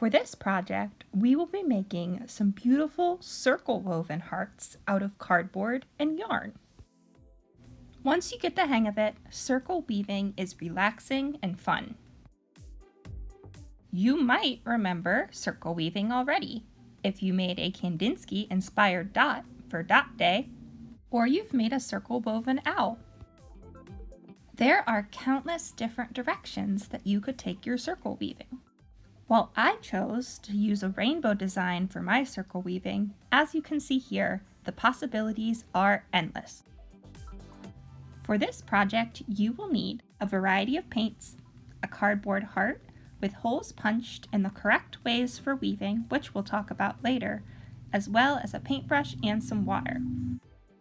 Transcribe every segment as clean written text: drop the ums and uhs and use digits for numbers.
For this project, we will be making some beautiful circle woven hearts out of cardboard and yarn. Once you get the hang of it, circle weaving is relaxing and fun. You might remember circle weaving already if you made a Kandinsky-inspired dot for Dot Day, or you've made a circle woven owl. There are countless different directions that you could take your circle weaving. While I chose to use a rainbow design for my circle weaving, as you can see here, the possibilities are endless. For this project, you will need a variety of paints, a cardboard heart with holes punched in the correct ways for weaving, which we'll talk about later, as well as a paintbrush and some water.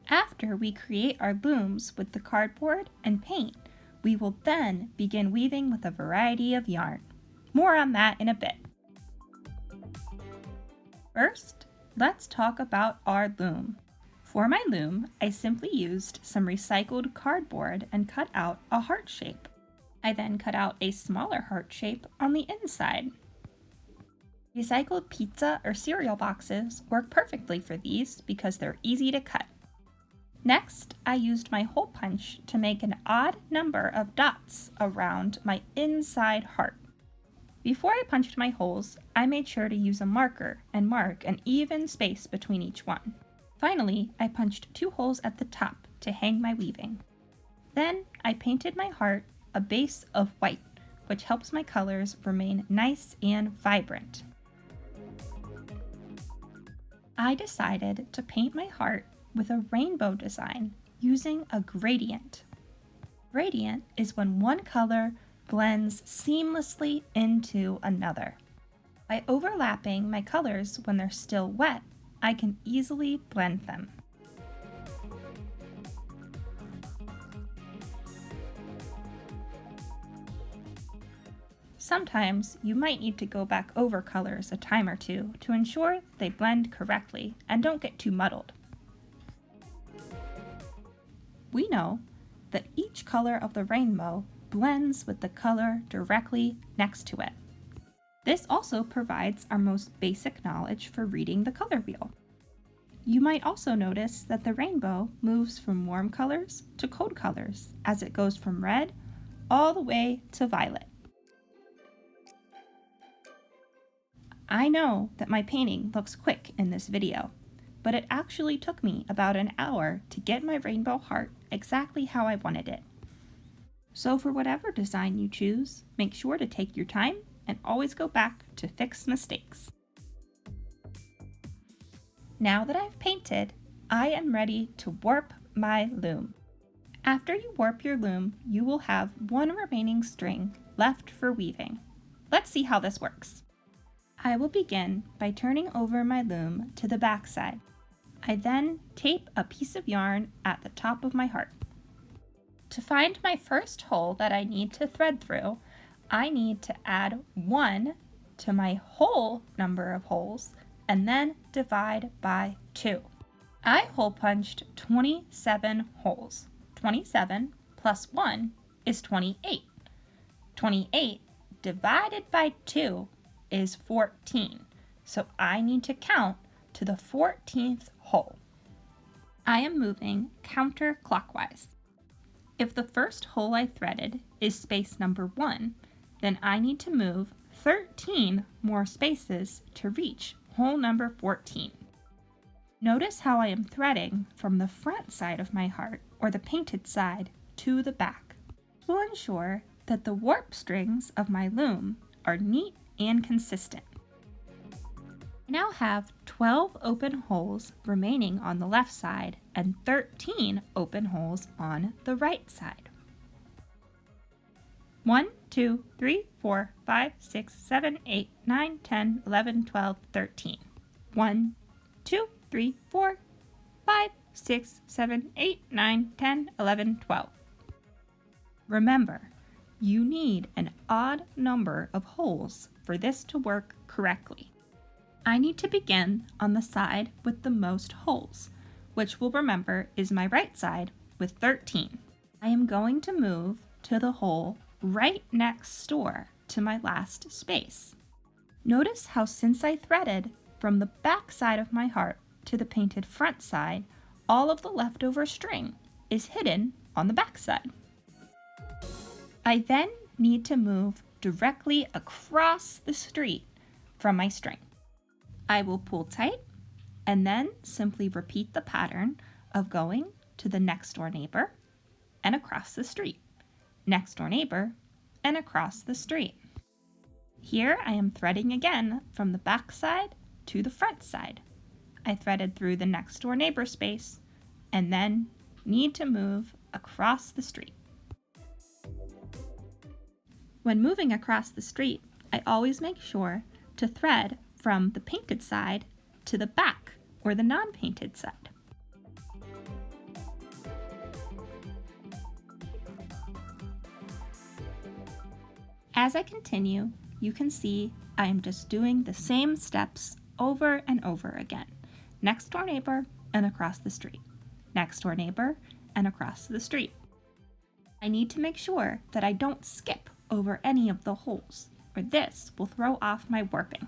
After we create our looms with the cardboard and paint, we will then begin weaving with a variety of yarn. More on that in a bit. First, let's talk about our loom. For my loom, I simply used some recycled cardboard and cut out a heart shape. I then cut out a smaller heart shape on the inside. Recycled pizza or cereal boxes work perfectly for these because they're easy to cut. Next, I used my hole punch to make an odd number of dots around my inside heart. Before I punched my holes, I made sure to use a marker and mark an even space between each one. Finally, I punched 2 holes at the top to hang my weaving. Then I painted my heart a base of white, which helps my colors remain nice and vibrant. I decided to paint my heart with a rainbow design using a gradient. Gradient is when one color blends seamlessly into another. By overlapping my colors when they're still wet, I can easily blend them. Sometimes you might need to go back over colors a time or two to ensure they blend correctly and don't get too muddled. We know that each color of the rainbow blends with the color directly next to it. This also provides our most basic knowledge for reading the color wheel. You might also notice that the rainbow moves from warm colors to cold colors as it goes from red all the way to violet. I know that my painting looks quick in this video, but it actually took me about an hour to get my rainbow heart exactly how I wanted it. So for whatever design you choose, make sure to take your time and always go back to fix mistakes. Now that I've painted, I am ready to warp my loom. After you warp your loom, you will have one remaining string left for weaving. Let's see how this works. I will begin by turning over my loom to the back side. I then tape a piece of yarn at the top of my heart. To find my first hole that I need to thread through, I need to add 1 to my whole number of holes and then divide by 2. I hole punched 27 holes. 27 plus 1 is 28. 28 divided by 2 is 14, so I need to count to the 14th hole. I am moving counterclockwise. If the first hole I threaded is space number 1, then I need to move 13 more spaces to reach hole number 14. Notice how I am threading from the front side of my heart, or the painted side, to the back. This will ensure that the warp strings of my loom are neat and consistent. I now have 12 open holes remaining on the left side and 13 open holes on the right side. 1, 2, 3, 4, 5, 6, 7, 8, 9, 10, 11, 12, 13. 1, 2, 3, 4, 5, 6, 7, 8, 9, 10, 11, 12. Remember, you need an odd number of holes for this to work correctly. I need to begin on the side with the most holes, which we'll remember is my right side with 13. I am going to move to the hole right next door to my last space. Notice how since I threaded from the back side of my heart to the painted front side, all of the leftover string is hidden on the back side. I then need to move directly across the street from my string. I will pull tight and then simply repeat the pattern of going to the next door neighbor and across the street, next door neighbor and across the street. Here I am threading again from the back side to the front side. I threaded through the next door neighbor space and then need to move across the street. When moving across the street, I always make sure to thread from the painted side to the back or the non-painted side. As I continue, you can see I am just doing the same steps over and over again. Next door neighbor and across the street. Next door neighbor and across the street. I need to make sure that I don't skip over any of the holes, or this will throw off my warping.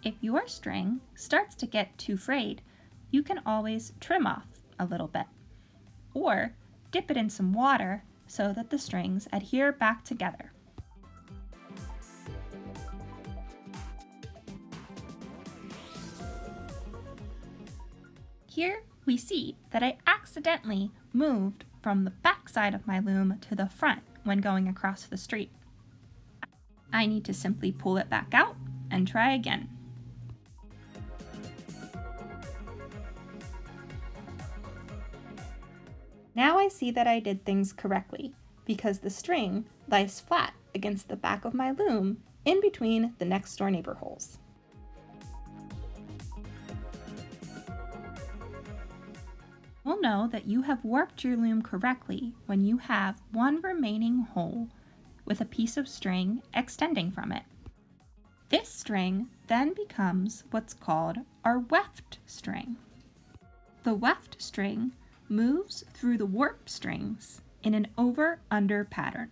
If your string starts to get too frayed, you can always trim off a little bit, or dip it in some water so that the strings adhere back together. Here we see that I accidentally moved from the back side of my loom to the front when going across the street. I need to simply pull it back out and try again. Now I see that I did things correctly because the string lies flat against the back of my loom in between the next door neighbor holes. You'll know that you have warped your loom correctly when you have one remaining hole with a piece of string extending from it. This string then becomes what's called our weft string. The weft string moves through the warp strings in an over-under pattern.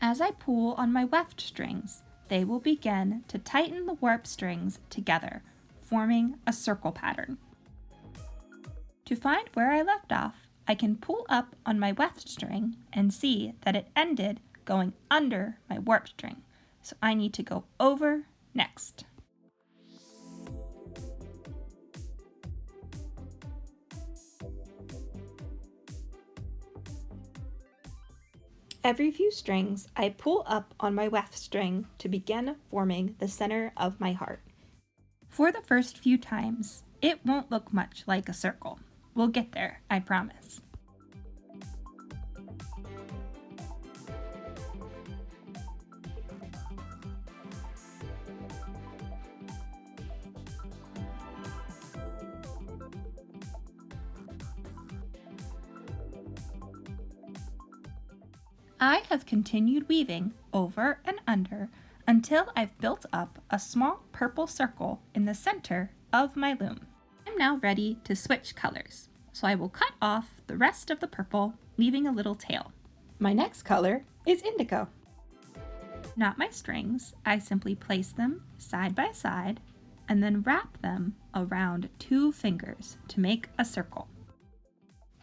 As I pull on my weft strings, they will begin to tighten the warp strings together, forming a circle pattern. To find where I left off, I can pull up on my weft string and see that it ended going under my warp string. So I need to go over next. Every few strings, I pull up on my weft string to begin forming the center of my heart. For the first few times, it won't look much like a circle. We'll get there, I promise. I have continued weaving over and under until I've built up a small purple circle in the center of my loom. I'm now ready to switch colors, so I will cut off the rest of the purple, leaving a little tail. My next color is indigo. Not my strings, I simply place them side by side and then wrap them around 2 fingers to make a circle.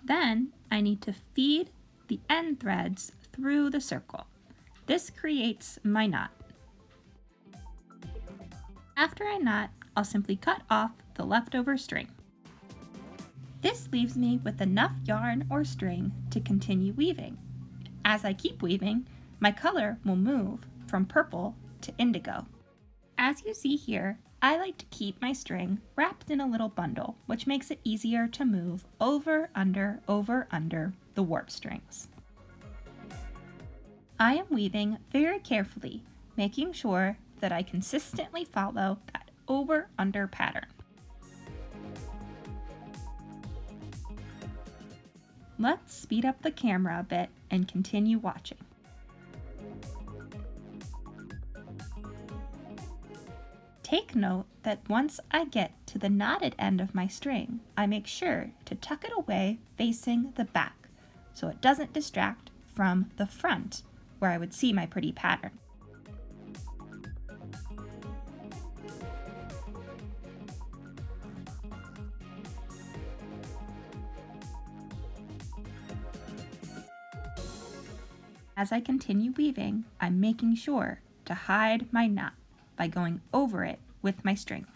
Then I need to feed the end threads through the circle. This creates my knot. After I knot, I'll simply cut off the leftover string. This leaves me with enough yarn or string to continue weaving. As I keep weaving, my color will move from purple to indigo. As you see here, I like to keep my string wrapped in a little bundle, which makes it easier to move over, under the warp strings. I am weaving very carefully, making sure that I consistently follow that over-under pattern. Let's speed up the camera a bit and continue watching. Take note that once I get to the knotted end of my string, I make sure to tuck it away facing the back so it doesn't distract from the front where I would see my pretty pattern. As I continue weaving, I'm making sure to hide my knot by going over it with my string.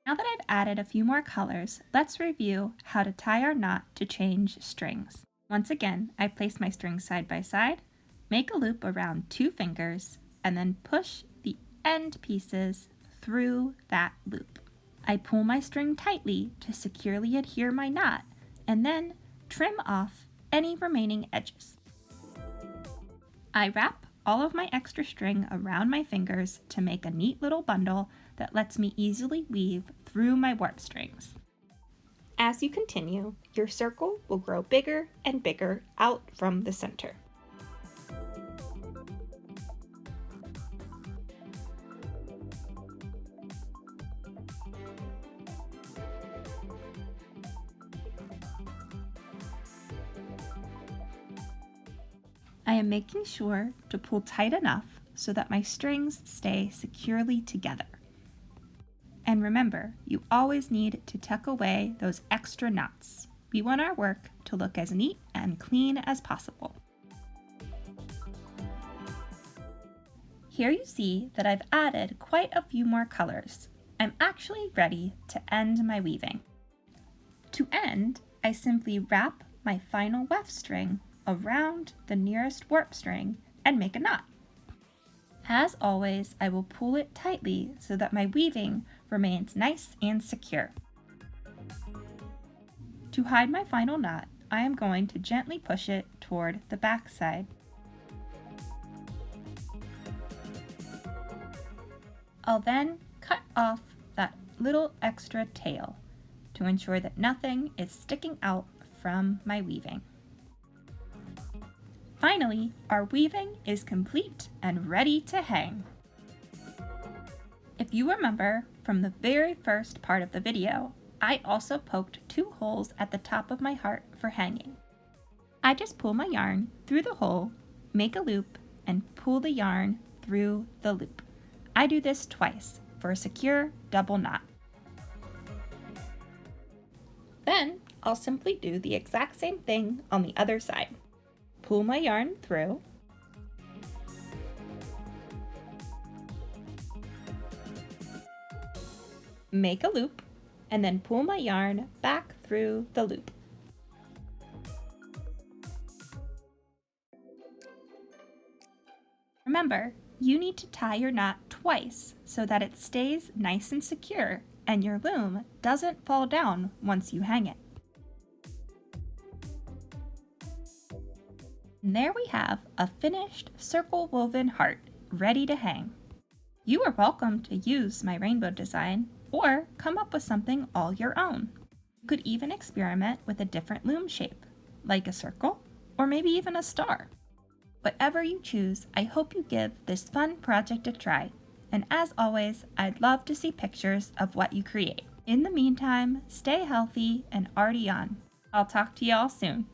Now that I've added a few more colors, let's review how to tie our knot to change strings. Once again, I place my strings side by side, make a loop around 2 fingers, and then push the end pieces through that loop. I pull my string tightly to securely adhere my knot, and then trim off any remaining edges. I wrap all of my extra string around my fingers to make a neat little bundle that lets me easily weave through my warp strings. As you continue, your circle will grow bigger and bigger out from the center. I am making sure to pull tight enough so that my strings stay securely together. And remember, you always need to tuck away those extra knots. We want our work to look as neat and clean as possible. Here you see that I've added quite a few more colors. I'm actually ready to end my weaving. To end, I simply wrap my final weft string around the nearest warp string and make a knot. As always, I will pull it tightly so that my weaving remains nice and secure. To hide my final knot, I am going to gently push it toward the back side. I'll then cut off that little extra tail to ensure that nothing is sticking out from my weaving. Finally, our weaving is complete and ready to hang. If you remember from the very first part of the video, I also poked 2 holes at the top of my heart for hanging. I just pull my yarn through the hole, make a loop, and pull the yarn through the loop. I do this twice for a secure double knot. Then I'll simply do the exact same thing on the other side. Pull my yarn through, make a loop, and then pull my yarn back through the loop. Remember, you need to tie your knot twice so that it stays nice and secure and your loom doesn't fall down once you hang it. And there we have a finished circle woven heart ready to hang. You are welcome to use my rainbow design or come up with something all your own. You could even experiment with a different loom shape, like a circle or maybe even a star. Whatever you choose, I hope you give this fun project a try. And as always, I'd love to see pictures of what you create. In the meantime, stay healthy and arty on. I'll talk to you all soon.